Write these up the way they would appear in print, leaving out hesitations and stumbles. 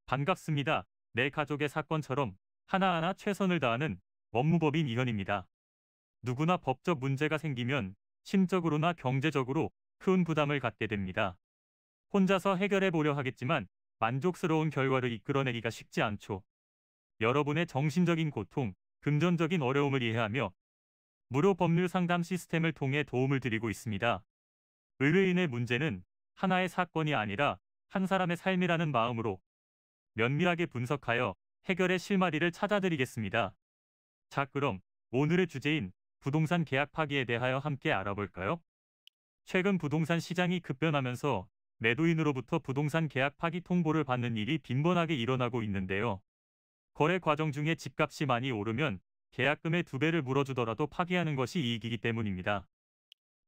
반갑습니다. 내 가족의 사건처럼 하나하나 최선을 다하는 법무법인 이현입니다. 누구나 법적 문제가 생기면 심적으로나 경제적으로 큰 부담을 갖게 됩니다. 혼자서 해결해 보려 하겠지만 만족스러운 결과를 이끌어내기가 쉽지 않죠. 여러분의 정신적인 고통, 금전적인 어려움을 이해하며 무료 법률 상담 시스템을 통해 도움을 드리고 있습니다. 의뢰인의 문제는 하나의 사건이 아니라 한 사람의 삶이라는 마음으로 면밀하게 분석하여 해결의 실마리를 찾아드리겠습니다. 자, 그럼 오늘의 주제인 부동산 계약 파기에 대하여 함께 알아볼까요? 최근 부동산 시장이 급변하면서 매도인으로부터 부동산 계약 파기 통보를 받는 일이 빈번하게 일어나고 있는데요. 거래 과정 중에 집값이 많이 오르면 계약금의 2배를 물어주더라도 파기하는 것이 이익이기 때문입니다.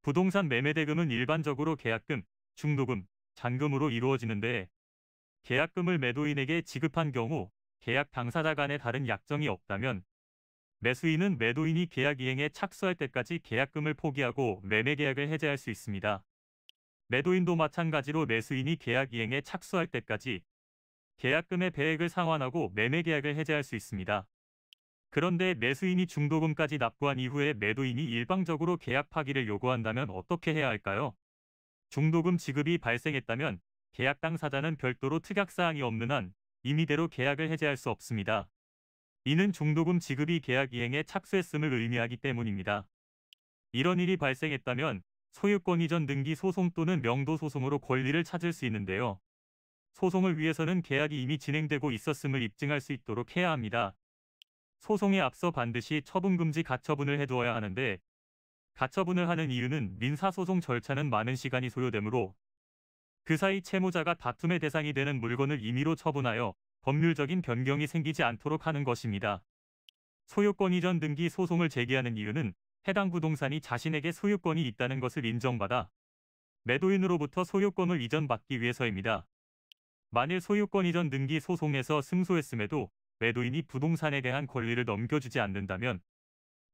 부동산 매매 대금은 일반적으로 계약금, 중도금, 잔금으로 이루어지는데 계약금을 매도인에게 지급한 경우 계약 당사자 간에 다른 약정이 없다면 매수인은 매도인이 계약 이행에 착수할 때까지 계약금을 포기하고 매매 계약을 해제할 수 있습니다. 매도인도 마찬가지로 매수인이 계약 이행에 착수할 때까지 계약금의 배액을 상환하고 매매 계약을 해제할 수 있습니다. 그런데 매수인이 중도금까지 납부한 이후에 매도인이 일방적으로 계약 파기를 요구한다면 어떻게 해야 할까요? 중도금 지급이 발생했다면 계약 당사자는 별도로 특약사항이 없는 한 임의대로 계약을 해제할 수 없습니다. 이는 중도금 지급이 계약 이행에 착수했음을 의미하기 때문입니다. 이런 일이 발생했다면 소유권 이전 등기 소송 또는 명도 소송으로 권리를 찾을 수 있는데요. 소송을 위해서는 계약이 이미 진행되고 있었음을 입증할 수 있도록 해야 합니다. 소송에 앞서 반드시 처분금지 가처분을 해두어야 하는데 가처분을 하는 이유는 민사소송 절차는 많은 시간이 소요되므로 그 사이 채무자가 다툼의 대상이 되는 물건을 임의로 처분하여 법률적인 변경이 생기지 않도록 하는 것입니다. 소유권 이전 등기 소송을 제기하는 이유는 해당 부동산이 자신에게 소유권이 있다는 것을 인정받아 매도인으로부터 소유권을 이전받기 위해서입니다. 만일 소유권 이전 등기 소송에서 승소했음에도 매도인이 부동산에 대한 권리를 넘겨주지 않는다면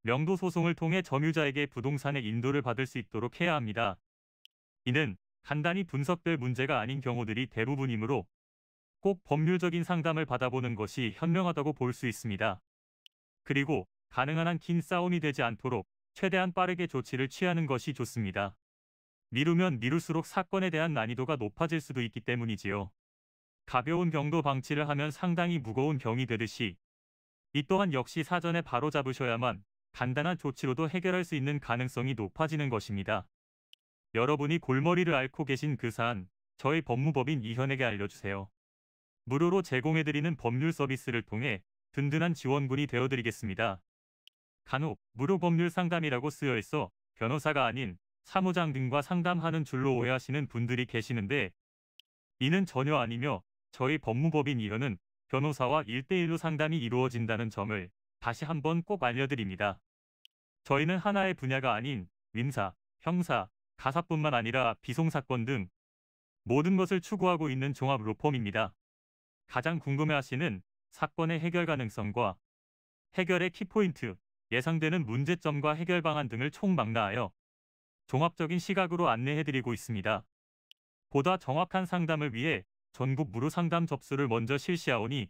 명도 소송을 통해 점유자에게 부동산의 인도를 받을 수 있도록 해야 합니다. 이는 간단히 분석될 문제가 아닌 경우들이 대부분이므로 꼭 법률적인 상담을 받아보는 것이 현명하다고 볼 수 있습니다. 그리고 가능한 한 긴 싸움이 되지 않도록 최대한 빠르게 조치를 취하는 것이 좋습니다. 미루면 미룰수록 사건에 대한 난이도가 높아질 수도 있기 때문이지요. 가벼운 병도 방치를 하면 상당히 무거운 병이 되듯이 이 또한 역시 사전에 바로잡으셔야만 간단한 조치로도 해결할 수 있는 가능성이 높아지는 것입니다. 여러분이 골머리를 앓고 계신 그 사안, 저희 법무법인 이현에게 알려주세요. 무료로 제공해드리는 법률 서비스를 통해 든든한 지원군이 되어드리겠습니다. 간혹 무료 법률 상담이라고 쓰여 있어 변호사가 아닌 사무장 등과 상담하는 줄로 오해하시는 분들이 계시는데 이는 전혀 아니며 저희 법무법인 이현은 변호사와 1대1로 상담이 이루어진다는 점을 다시 한번 꼭 알려드립니다. 저희는 하나의 분야가 아닌 민사, 형사, 가사뿐만 아니라 비송사건 등 모든 것을 추구하고 있는 종합 로펌입니다. 가장 궁금해하시는 사건의 해결 가능성과 해결의 키포인트, 예상되는 문제점과 해결 방안 등을 총망라하여 종합적인 시각으로 안내해드리고 있습니다. 보다 정확한 상담을 위해 전국 무료 상담 접수를 먼저 실시하오니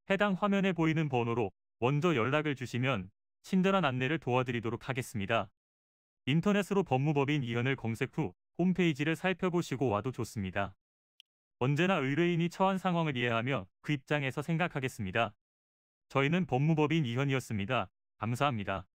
해당 화면에 보이는 번호로 먼저 연락을 주시면 친절한 안내를 도와드리도록 하겠습니다. 인터넷으로 법무법인 이현을 검색 후 홈페이지를 살펴보시고 와도 좋습니다. 언제나 의뢰인이 처한 상황을 이해하며 그 입장에서 생각하겠습니다. 저희는 법무법인 이현이었습니다. 감사합니다.